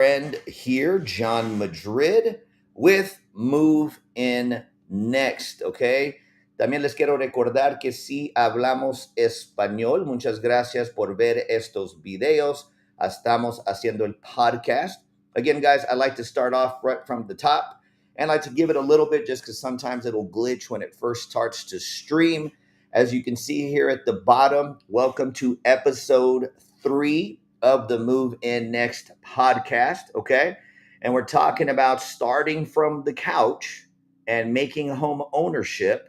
Friend here, John Madrid, with Move In Next, ¿ok? También les quiero recordar que si hablamos español, muchas gracias por ver estos videos. Estamos haciendo el podcast. Again, guys, I like to start off right from the top and I like to give it a little bit just because sometimes it'll glitch when it first starts to stream. As you can see here at the bottom, welcome to episode 3 of the Move In Next podcast, okay? And we're talking about starting from the couch and making home ownership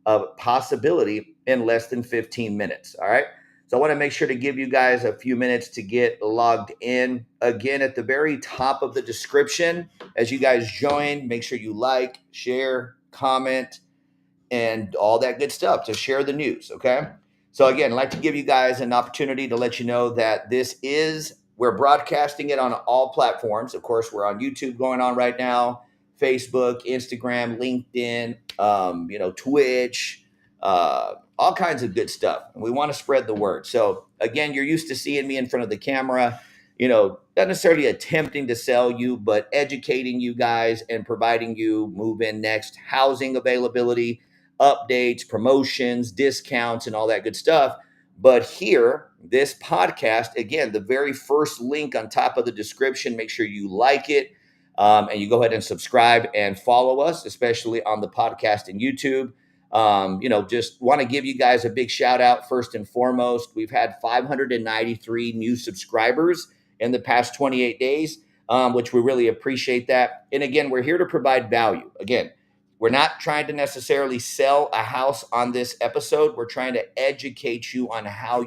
a possibility in less than 15 minutes, all right? So I want to make sure to give you guys a few minutes to get logged in. Again, at the very top of the description, as you guys join, make sure you like, share, comment, and all that good stuff to share the news, okay? So again, I'd like to give you guys an opportunity to let you know that we're broadcasting it on all platforms. Of course, we're on YouTube going on right now, Facebook, Instagram, LinkedIn, Twitch, all kinds of good stuff. And we want to spread the word. So again, you're used to seeing me in front of the camera, not necessarily attempting to sell you, but educating you guys and providing you Move In Next housing availability, updates, promotions, discounts, and all that good stuff. But here, this podcast, again, the very first link on top of the description, make sure you like it and you go ahead and subscribe and follow us, especially on the podcast and YouTube. Just want to give you guys a big shout out first and foremost. We've had 593 new subscribers in the past 28 days, which we really appreciate that. And again, we're here to provide value. Again, we're not trying to necessarily sell a house on this episode. We're trying to educate you on how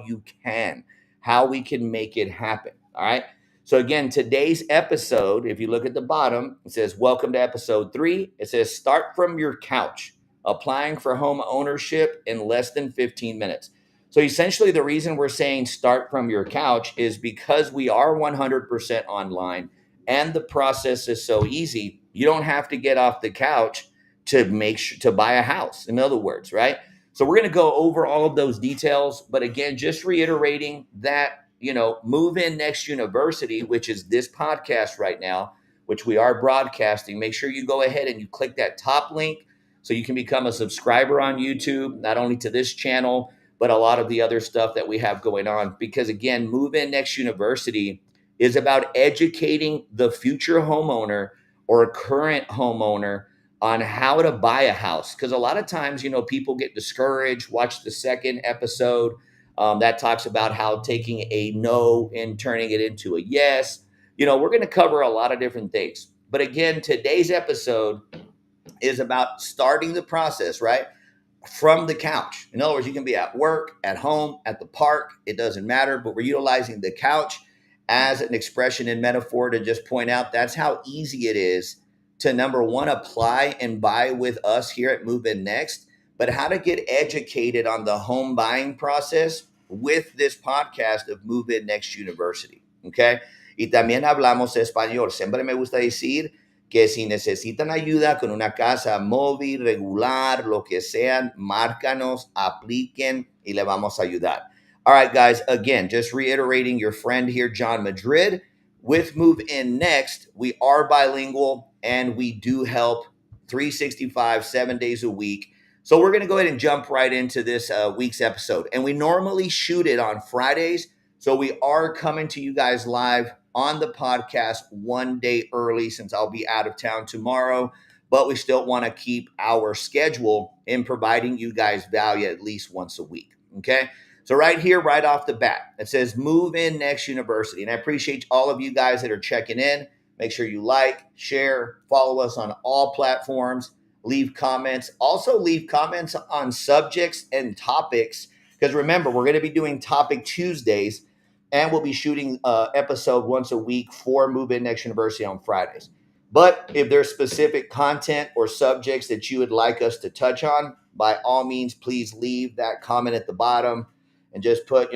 we can make it happen. All right. So again, today's episode, if you look at the bottom, it says, welcome to episode 3. It says, start from your couch, applying for home ownership in less than 15 minutes. So essentially the reason we're saying start from your couch is because we are 100% online and the process is so easy. You don't have to get off the couch to buy a house, in other words, right? So we're going to go over all of those details. But again, just reiterating that, Move In Next University, which is this podcast right now, which we are broadcasting, make sure you go ahead and you click that top link so you can become a subscriber on YouTube, not only to this channel, but a lot of the other stuff that we have going on. Because again, Move In Next University is about educating the future homeowner or a current homeowner on how to buy a house. Because a lot of times, people get discouraged. Watch the second episode that talks about how taking a no and turning it into a yes. We're going to cover a lot of different things. But again, today's episode is about starting the process, right? From the couch. In other words, you can be at work, at home, at the park. It doesn't matter, but we're utilizing the couch as an expression and metaphor to just point out that's how easy it is to, number one, apply and buy with us here at Move In Next, but how to get educated on the home buying process with this podcast of Move In Next University, okay? Y también hablamos español. Siempre me gusta decir que si necesitan ayuda con una casa móvil, regular, lo que sean, márcanos, apliquen y le vamos a ayudar. All right, guys, again, just reiterating your friend here, John Madrid. With Move In Next, we are bilingual and we do help 365, 7 days a week. So we're going to go ahead and jump right into this week's episode. And we normally shoot it on Fridays. So we are coming to you guys live on the podcast 1 day early since I'll be out of town tomorrow. But we still want to keep our schedule in providing you guys value at least once a week. Okay. So right here, right off the bat, it says Move In Next University. And I appreciate all of you guys that are checking in. Make sure you like, share, follow us on all platforms, leave comments. Also leave comments on subjects and topics. Because remember, we're going to be doing Topic Tuesdays and we'll be shooting episode once a week for Move In Next University on Fridays. But if there's specific content or subjects that you would like us to touch on, by all means, please leave that comment at the bottom. And just put,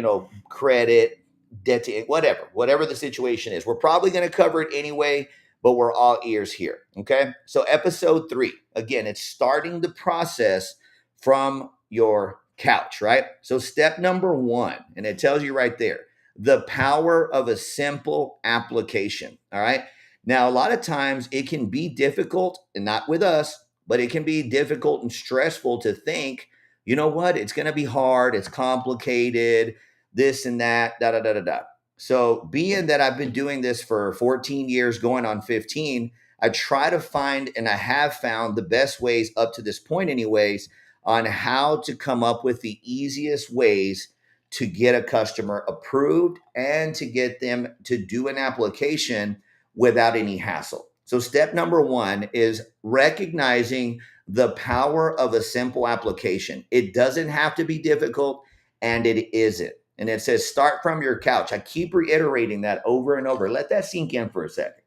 credit, debt to whatever the situation is. We're probably going to cover it anyway, but we're all ears here. Okay. So episode 3, again, it's starting the process from your couch, right? So step number 1, and it tells you right there, The power of a simple application. All right. Now, a lot of times it can be difficult, and not with us, but it can be difficult and stressful to think, you know what, it's going to be hard, it's complicated, this and that, da da da da da. So, being that I've been doing this for 14 years, going on 15, I try to find, and I have found the best ways up to this point, anyways, on how to come up with the easiest ways to get a customer approved and to get them to do an application without any hassle. So, step number one is recognizing the power of a simple application. It doesn't have to be difficult, and it isn't. And it says start from your couch. I keep reiterating that over and over. Let that sink in for a second.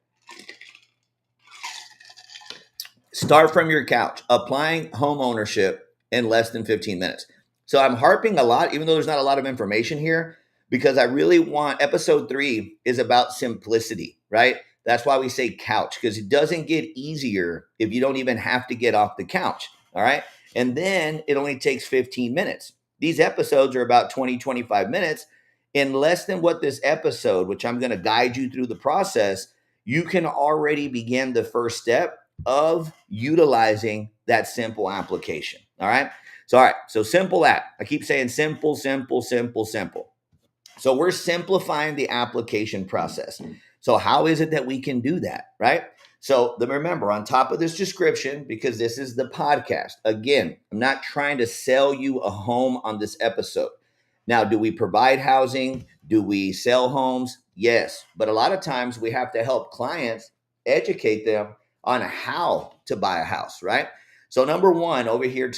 Start from your couch, applying home ownership in less than 15 minutes. So I'm harping a lot, even though there's not a lot of information here, because I really want episode 3 is about simplicity, right? That's why we say couch, because it doesn't get easier if you don't even have to get off the couch. All right. And then it only takes 15 minutes. These episodes are about 20, 25 minutes. In less than what this episode, which I'm going to guide you through the process, you can already begin the first step of utilizing that simple application. All right. So simple app. I keep saying simple, simple, simple, simple. So we're simplifying the application process. So how is it that we can do that? Right. So remember, on top of this description, because this is the podcast, again, I'm not trying to sell you a home on this episode. Now, do we provide housing? Do we sell homes? Yes. But a lot of times we have to help clients, educate them on how to buy a house, right? So number one, over here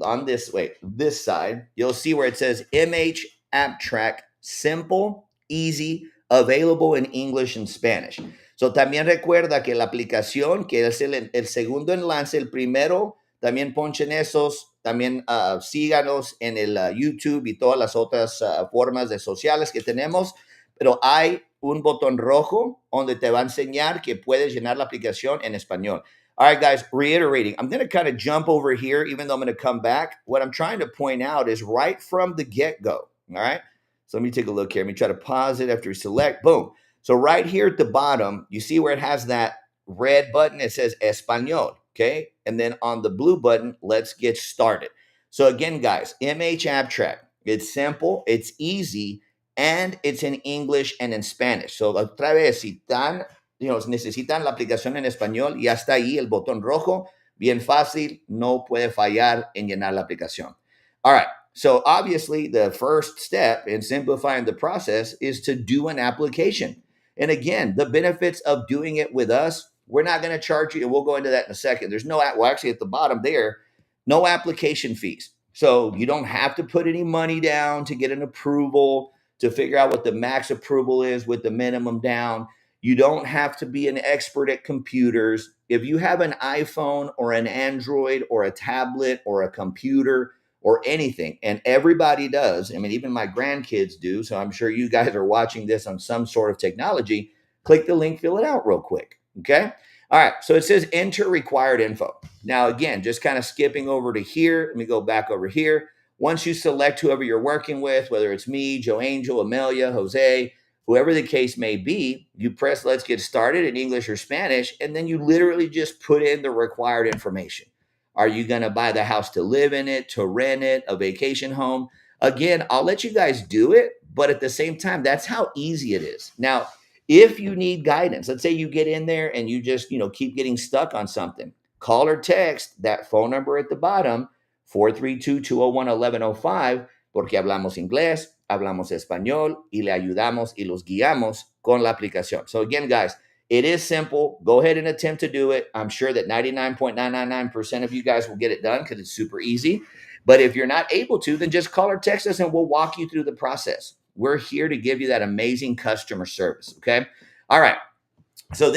on this side, you'll see where it says MHAPP TRACK, simple, easy, available in English and Spanish. So también recuerda que la aplicación, que es el segundo enlace, el primero, también ponchen esos, también síganos en el YouTube y todas las otras formas de sociales que tenemos, pero hay un botón rojo donde te va a enseñar que puedes llenar la aplicación en español. All right, guys, reiterating, I'm going to kind of jump over here, even though I'm going to come back. What I'm trying to point out is right from the get-go, all right? So let me take a look here. Let me try to pause it after we select. Boom. So right here at the bottom, you see where it has that red button. It says Español, okay? And then on the blue button, let's get started. So again, guys, MHAPP TRACK. It's simple, it's easy, and it's in English and in Spanish. So otra vez, si necesitan la aplicación en español, ya está ahí el botón rojo. Bien fácil, no puede fallar en llenar la aplicación. All right. So obviously, the first step in simplifying the process is to do an application. And again, the benefits of doing it with us, we're not going to charge you, and we'll go into that in a second. There's actually at the bottom there, no application fees. So you don't have to put any money down to get an approval, to figure out what the max approval is with the minimum down. You don't have to be an expert at computers. If you have an iPhone or an Android or a tablet or a computer or anything, and everybody does, I mean, even my grandkids do, so I'm sure you guys are watching this on some sort of technology, click the link, fill it out real quick, okay? All right, so it says enter required info. Now, again, just kind of skipping over to here, let me go back over here. Once you select whoever you're working with, whether it's me, Joe Angel, Amelia, Jose, whoever the case may be, you press let's get started in English or Spanish, and then you literally just put in the required information. Are you going to buy the house to live in it, to rent it, a vacation home? Again, I'll let you guys do it, but at the same time, that's how easy it is. Now, if you need guidance, let's say you get in there and you just, keep getting stuck on something, call or text that phone number at the bottom, 432-201-1105, porque hablamos inglés, hablamos español, y le ayudamos y los guiamos con la aplicación. So again, guys, it is simple. Go ahead and attempt to do it. I'm sure that 99.999% of you guys will get it done because it's super easy. But if you're not able to, then just call or text us and we'll walk you through the process. We're here to give you that amazing customer service, okay? All right. So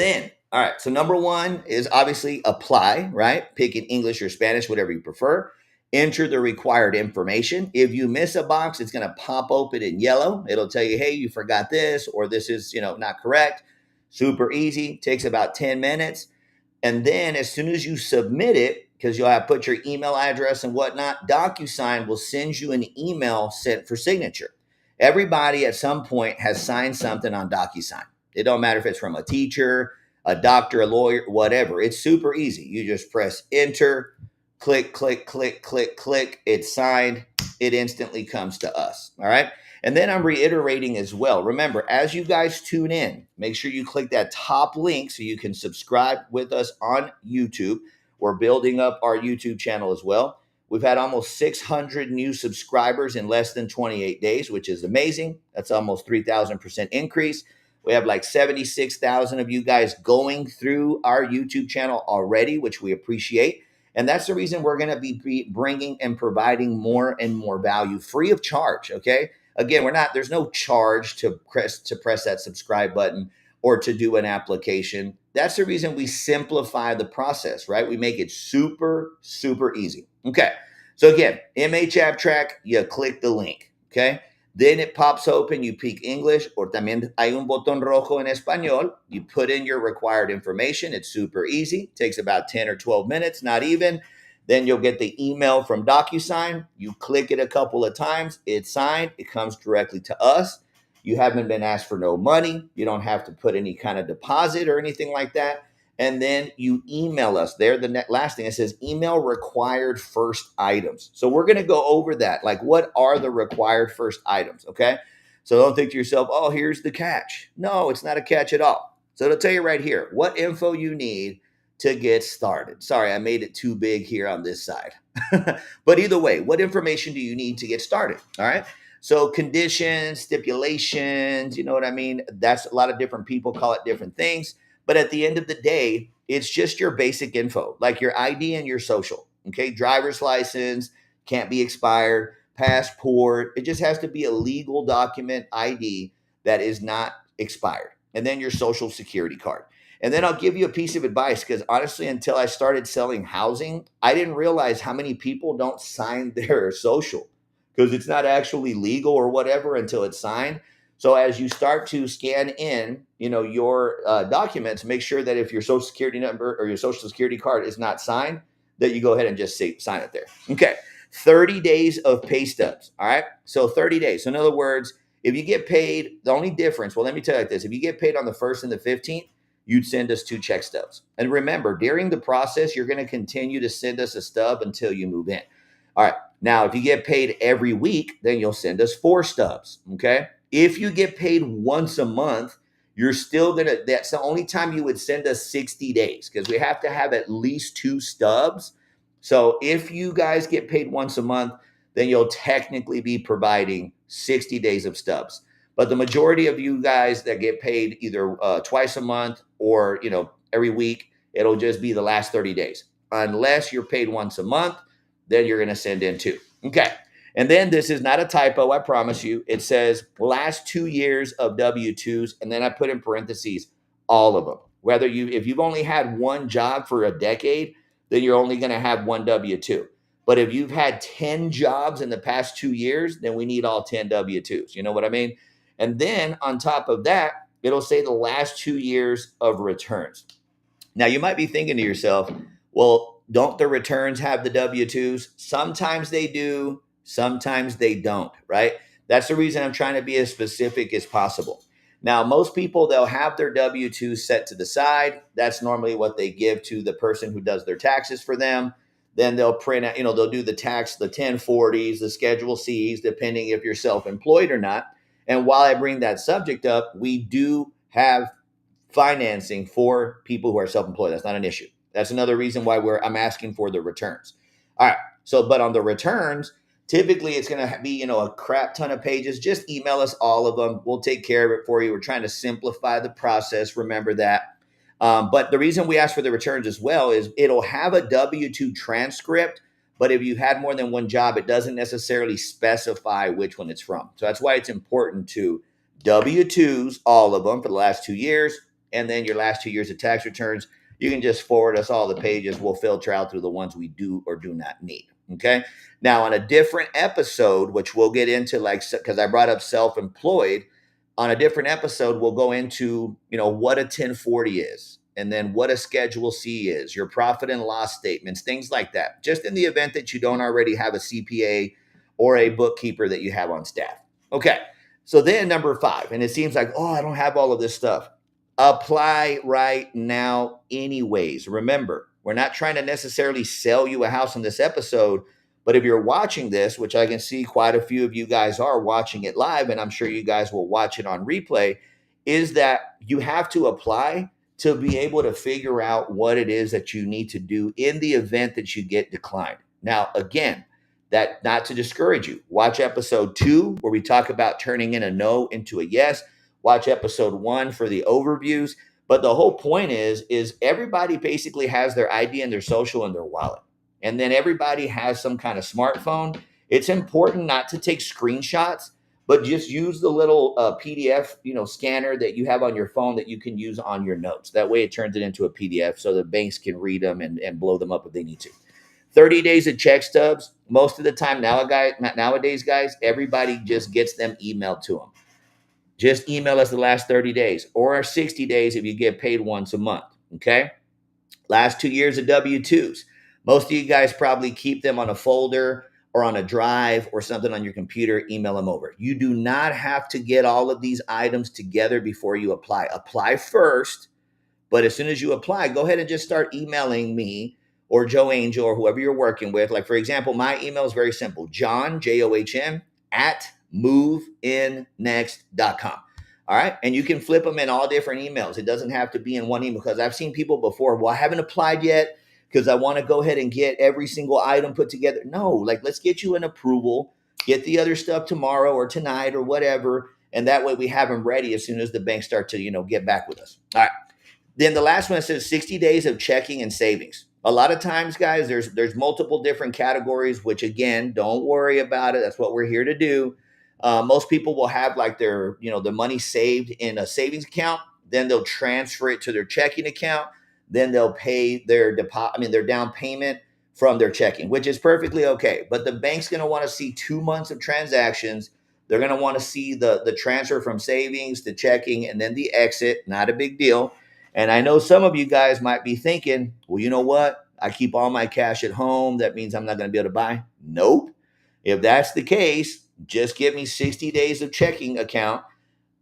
number one is obviously apply, right? Pick in English or Spanish, whatever you prefer. Enter the required information. If you miss a box, it's going to pop open in yellow. It'll tell you, hey, you forgot this, or this is, not correct. Super easy, takes about 10 minutes. And then as soon as you submit it, because you'll have put your email address and whatnot, DocuSign will send you an email sent for signature. Everybody at some point has signed something on DocuSign. It don't matter if it's from a teacher, a doctor, a lawyer, whatever. It's super easy. You just press enter, click, click, click, click, click. It's signed. It instantly comes to us. All right. And then I'm reiterating as well. Remember, as you guys tune in, make sure you click that top link so you can subscribe with us on YouTube. We're building up our YouTube channel as well. We've had almost 600 new subscribers in less than 28 days, which is amazing. That's almost 3,000% increase. We have like 76,000 of you guys going through our YouTube channel already, which we appreciate. And that's the reason we're going to be bringing and providing more and more value free of charge. Okay. Again, there's no charge to press that subscribe button or to do an application. That's the reason we simplify the process, right? We make it super, super easy. Okay. So again, MHAPP Track, you click the link. Okay. Then it pops open, you pick English, or también hay un botón rojo en español. You put in your required information. It's super easy. It takes about 10 or 12 minutes, not even. Then you'll get the email from DocuSign. You click it a couple of times. It's signed. It comes directly to us. You haven't been asked for no money. You don't have to put any kind of deposit or anything like that. And then you email us there. The last thing it says email required first items. So we're going to go over that. Like, what are the required first items? Okay. So don't think to yourself, oh, here's the catch. No, it's not a catch at all. So it'll tell you right here what info you need to get started. Sorry, I made it too big here on this side. But either way, what information do you need to get started? All right. So conditions, stipulations, you know what I mean? That's a lot of different people call it different things. But at the end of the day, it's just your basic info, like your ID and your social. Okay. Driver's license can't be expired, passport. It just has to be a legal document ID that is not expired. And then your social security card. And then I'll give you a piece of advice because honestly, until I started selling housing, I didn't realize how many people don't sign their social because it's not actually legal or whatever until it's signed. So as you start to scan in, your documents, make sure that if your social security number or your social security card is not signed, that you go ahead and just sign it there. Okay. 30 days of pay stubs. All right. So 30 days. So in other words, if you get paid, the only difference, well, let me tell you like this. If you get paid on the 1st and the 15th, you'd send us 2 check stubs. And remember, during the process, you're going to continue to send us a stub until you move in. All right. Now, if you get paid every week, then you'll send us 4 stubs. Okay. If you get paid once a month, you're still going to, that's the only time you would send us 60 days because we have to have at least 2 stubs. So if you guys get paid once a month, then you'll technically be providing 60 days of stubs. But the majority of you guys that get paid either twice a month or, every week, it'll just be the last 30 days. Unless you're paid once a month, then you're going to send in 2. Okay. And then this is not a typo, I promise you. It says last 2 years of W-2s, and then I put in parentheses, all of them. If you've only had one job for a decade, then you're only going to have one W-2. But if you've had 10 jobs in the past 2 years, then we need all 10 W-2s. You know what I mean? And then on top of that, it'll say the last 2 years of returns. Now, you might be thinking to yourself, well, don't the returns have the W-2s? Sometimes they do. Sometimes they don't, right? That's the reason I'm trying to be as specific as possible. Now, most people, they'll have their W-2s set to the side. That's normally what they give to the person who does their taxes for them. Then they'll print out, they'll do the 1040s, the Schedule Cs, depending if you're self-employed or not. And while I bring that subject up, we do have financing for people who are self-employed. That's not an issue. That's another reason why I'm asking for the returns. All right. So, but on the returns, typically it's going to be, a crap ton of pages. Just email us all of them. We'll take care of it for you. We're trying to simplify the process. Remember that. But the reason we ask for the returns as well is it'll have a W-2 transcript. But if you had more than one job, it doesn't necessarily specify which one it's from. So that's why it's important to W-2s, all of them for the last 2 years, and then your last 2 years of tax returns. You can just forward us all the pages. We'll filter out through the ones we do or do not need. Okay. Now, on a different episode, which we'll get into, because I brought up self-employed, on a different episode, we'll go into, what a 1040 is, and then what a Schedule C is, your profit and loss statements, things like that, just in the event that you don't already have a CPA or a bookkeeper that you have on staff. Okay. So then number 5, and it seems like, oh, I don't have all of this stuff. Apply right now anyways. Remember, we're not trying to necessarily sell you a house in this episode, but if you're watching this, which I can see quite a few of you guys are watching it live, and I'm sure you guys will watch it on replay, is that you have to apply to be able to figure out what it is that you need to do in the event that you get declined. Now, again, that not to discourage you. Watch episode 2 where we talk about turning in a no into a yes. Watch episode 1 for the overviews. But the whole point is everybody basically has their ID and their social and their wallet. And then everybody has some kind of smartphone. It's important not to take screenshots, but just use the little PDF, scanner that you have on your phone that you can use on your notes. That way it turns it into a PDF so the banks can read them and blow them up if they need to. 30 days of check stubs. Most of the time nowadays, guys, everybody just gets them emailed to them. Just email us the last 30 days or 60 days if you get paid once a month, okay? Last 2 years of W-2s. Most of you guys probably keep them on a folder or on a drive or something on your computer, email them over. You do not have to get all of these items together before you apply. Apply first, but as soon as you apply, go ahead and just start emailing me or Joe Angel or whoever you're working with. Like, for example, my email is very simple, John, John, at moveinnext.com. All right. And you can flip them in all different emails. It doesn't have to be in one email because I've seen people before, well, I haven't applied yet because I want to go ahead and get every single item put together. No, like, let's get you an approval, get the other stuff tomorrow or tonight or whatever. And that way we have them ready as soon as the banks start to, get back with us. All right. Then the last one says 60 days of checking and savings. A lot of times, guys, there's multiple different categories, which again, don't worry about it. That's what we're here to do. Most people will have like their money saved in a savings account. Then they'll transfer it to their checking account. Then they'll pay their their down payment from their checking, which is perfectly okay. But the bank's going to want to see 2 months of transactions. They're going to want to see the transfer from savings to checking and then the exit. Not a big deal. And I know some of you guys might be thinking, well, you know what? I keep all my cash at home. That means I'm not going to be able to buy. Nope. If that's the case, just give me 60 days of checking account.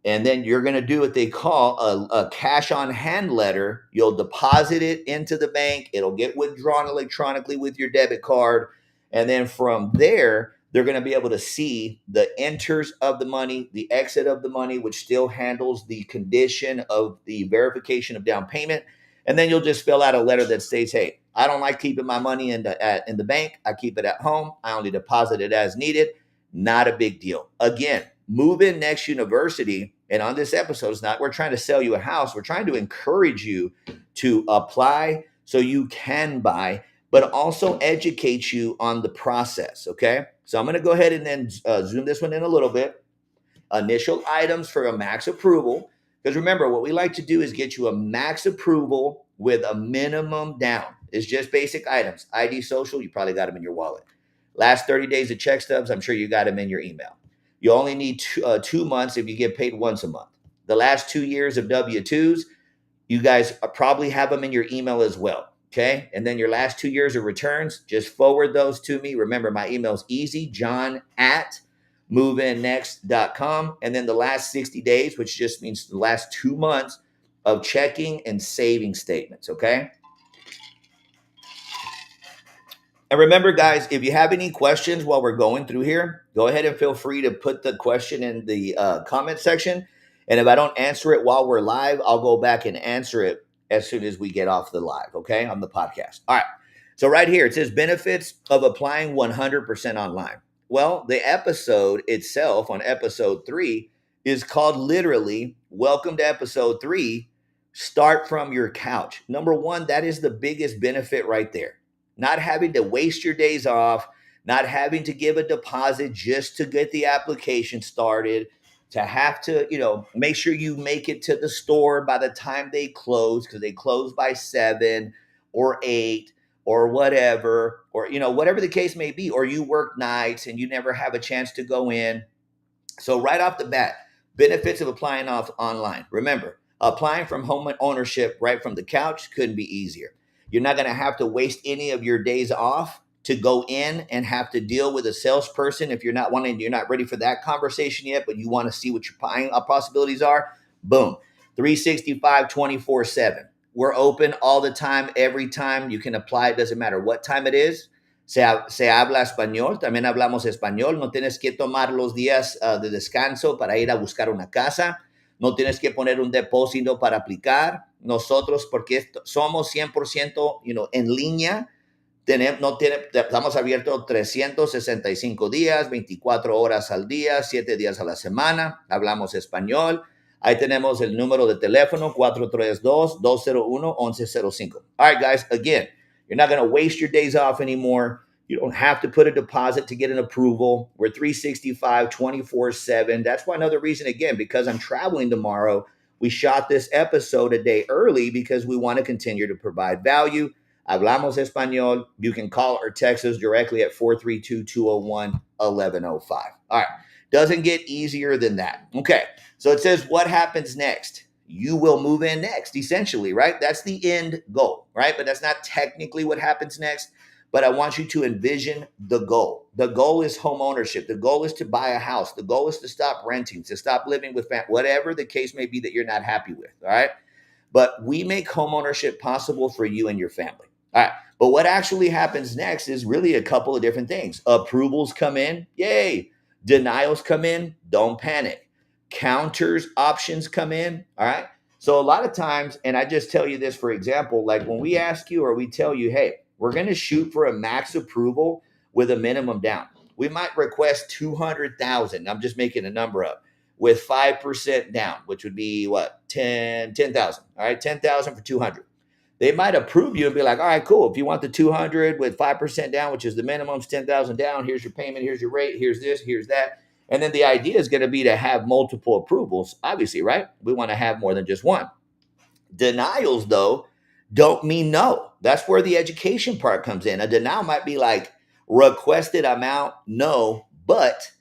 And then you're going to do what they call a cash on hand letter. You'll deposit it into the bank. It'll get withdrawn electronically with your debit card. And then from there, they're going to be able to see the enters of the money, the exit of the money, which still handles the condition of the verification of down payment. And then you'll just fill out a letter that states, hey, I don't like keeping my money in the bank. I keep it at home. I only deposit it as needed. Not a big deal. Again, Move In Next University. And on this episode, it's not we're trying to sell you a house. We're trying to encourage you to apply so you can buy, but also educate you on the process. Okay. So I'm going to go ahead and then zoom this one in a little bit. Initial items for a max approval. Because remember, what we like to do is get you a max approval with a minimum down. It's just basic items. ID, social, you probably got them in your wallet. Last 30 days of check stubs, I'm sure you got them in your email. You only need 2 months if you get paid once a month. The last 2 years of W-2s, you guys probably have them in your email as well. Okay. And then your last 2 years of returns, just forward those to me. Remember, my email is easy, John at moveinnext.com. And then the last 60 days, which just means the last 2 months of checking and saving statements. Okay. And remember, guys, if you have any questions while we're going through here, go ahead and feel free to put the question in the comment section. And if I don't answer it while we're live, I'll go back and answer it as soon as we get off the live, okay, on the podcast. All right. So right here, it says benefits of applying 100% online. Well, the episode itself on episode 3 is called literally, Welcome to episode 3, Start from Your Couch. Number 1, that is the biggest benefit right there. Not having to waste your days off, not having to give a deposit just to get the application started, to have to, make sure you make it to the store by the time they close, because they close by 7 or 8 or whatever, or, whatever the case may be, or you work nights and you never have a chance to go in. So right off the bat, benefits of applying off online. Remember, applying from home ownership right from the couch couldn't be easier. You're not going to have to waste any of your days off to go in and have to deal with a salesperson if you're not ready for that conversation yet, but you want to see what your buying possibilities are, boom, 365, 24/7. We're open all the time, every time. You can apply. It doesn't matter what time it is. Se habla español, también hablamos español. No tienes que tomar los días de descanso para ir a buscar una casa. No tienes que poner un depósito para aplicar. Nosotros, porque somos 100% en línea, estamos abiertos 365 días, 24 horas al día, 7 días a la semana. Hablamos español. Ahí tenemos el número de teléfono, 432-201-1105. All right, guys, again, you're not going to waste your days off anymore. You don't have to put a deposit to get an approval. We're 365, 24/7. That's why another reason, again, because I'm traveling tomorrow, we shot this episode a day early because we want to continue to provide value. Hablamos español. You can call or text us directly at 432-201-1105. All right. Doesn't get easier than that. Okay. So it says, what happens next? You will move in next, essentially, right? That's the end goal, right? But that's not technically what happens next. But I want you to envision the goal. The goal is home ownership. The goal is to buy a house. The goal is to stop renting, to stop living with family, whatever the case may be that you're not happy with, all right? But we make home ownership possible for you and your family. All right. But what actually happens next is really a couple of different things. Approvals come in. Yay. Denials come in. Don't panic. Counters, options come in. All right. So a lot of times, and I just tell you this, for example, like when we ask you or we tell you, hey, we're going to shoot for a max approval with a minimum down. We might request 200,000. I'm just making a number up with 5% down, which would be what? 10,000. All right. 10,000 for 200. They might approve you and be like, all right, cool. If you want the 200 with 5% down, which is the minimum, 10,000 down, here's your payment, here's your rate, here's this, here's that. And then the idea is going to be to have multiple approvals, obviously, right? We want to have more than just one. Denials, though, don't mean no. That's where the education part comes in. A denial might be like, requested amount, no, but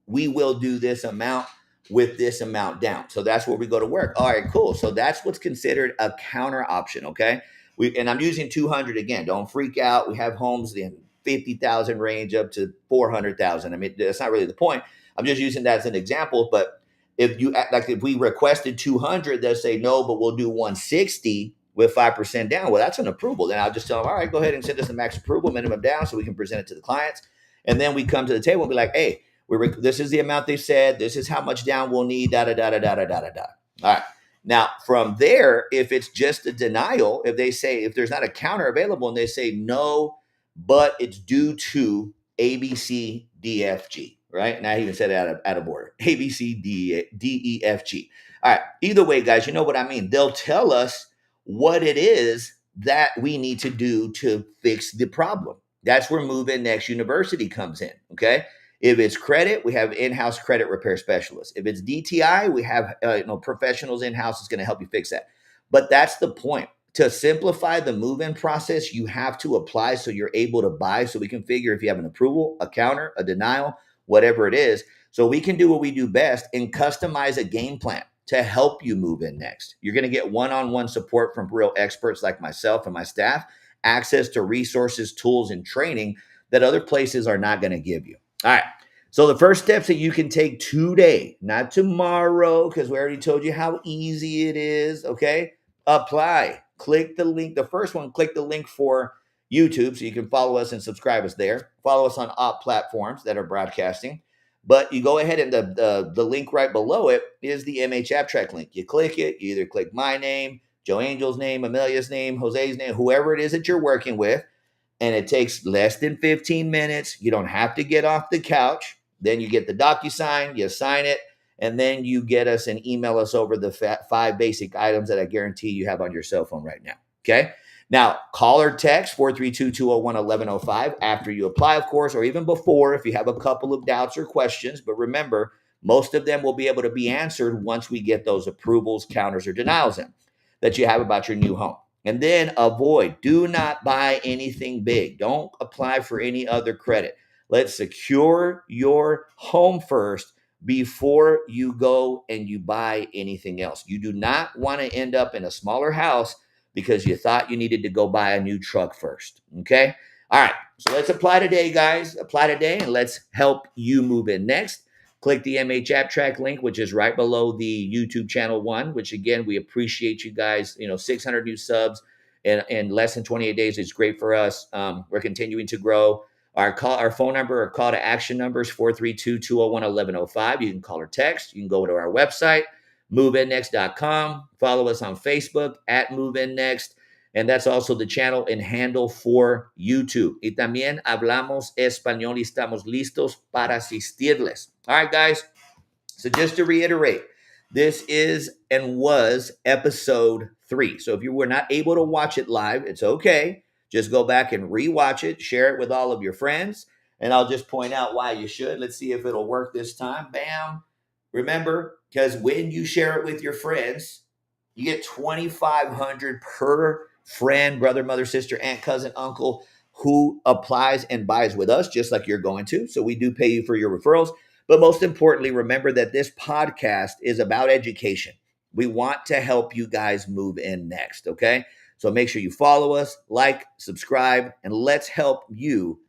we will do this amount with this amount down. So that's where we go to work. All right, cool. So that's what's considered a counter option, okay? And I'm using 200 again. Don't freak out. We have homes in 50,000 range up to 400,000. I mean, that's not really the point. I'm just using that as an example. But if we requested 200, they'll say no, but we'll do 160 with 5% down. Well, that's an approval. Then I'll just tell them, all right, go ahead and send us a max approval, minimum down, so we can present it to the clients. And then we come to the table and be like, hey, this is the amount they said. This is how much down we'll need. Da da da da da da da da. All right. Now from there, if it's just a denial, if there's not a counter available and they say no, but it's due to A, B, C, D, F, G. Right. And I even said it out of order. A, B, C, D, E, F, G. All right. Either way, guys, you know what I mean. They'll tell us what it is that we need to do to fix the problem. That's where Move In Next University comes in. Okay. If it's credit, we have in-house credit repair specialists. If it's DTI, we have professionals in-house that's going to help you fix that. But that's the point. To simplify the move-in process, you have to apply so you're able to buy, so we can figure if you have an approval, a counter, a denial, whatever it is. So we can do what we do best and customize a game plan to help you move in next. You're going to get one-on-one support from real experts like myself and my staff, access to resources, tools, and training that other places are not going to give you. All right. So the first steps that you can take today, not tomorrow, because we already told you how easy it is. Okay. Apply. Click the link. The first one, click the link for YouTube so you can follow us and subscribe us there. Follow us on op platforms that are broadcasting. But you go ahead and the link right below it is the MHAPP TRACK link. You click it. You either click my name, Joe Angel's name, Amelia's name, Jose's name, whoever it is that you're working with. And it takes less than 15 minutes. You don't have to get off the couch. Then you get the DocuSign, you sign it, and then you get us and email us over the 5 basic items that I guarantee you have on your cell phone right now. Okay. Now, call or text 432-201-1105 after you apply, of course, or even before if you have a couple of doubts or questions. But remember, most of them will be able to be answered once we get those approvals, counters, or denials in that you have about your new home. And then do not buy anything big. Don't apply for any other credit. Let's secure your home first before you go and you buy anything else. You do not want to end up in a smaller house because you thought you needed to go buy a new truck first. Okay. All right, so let's apply today, guys. Apply today, and let's help you move in next. Click the MHAPP Track link, which is right below the YouTube channel one, which again, we appreciate you guys. 600 new subs in less than 28 days is great for us. We're continuing to grow. Our phone number or call to action number is 432-201-1105. You can call or text. You can go to our website, moveinnext.com. Follow us on Facebook at MoveInNext. And that's also the channel and handle for YouTube. Y también hablamos español y estamos listos para asistirles. All right, guys. So just to reiterate, this is and was episode 3. So if you were not able to watch it live, it's okay. Just go back and rewatch it, share it with all of your friends, and I'll just point out why you should. Let's see if it'll work this time. Bam. Remember, because when you share it with your friends, you get $2,500 per friend, brother, mother, sister, aunt, cousin, uncle who applies and buys with us, just like you're going to. So we do pay you for your referrals. But most importantly, remember that this podcast is about education. We want to help you guys move in next, okay? So make sure you follow us, like, subscribe, and let's help you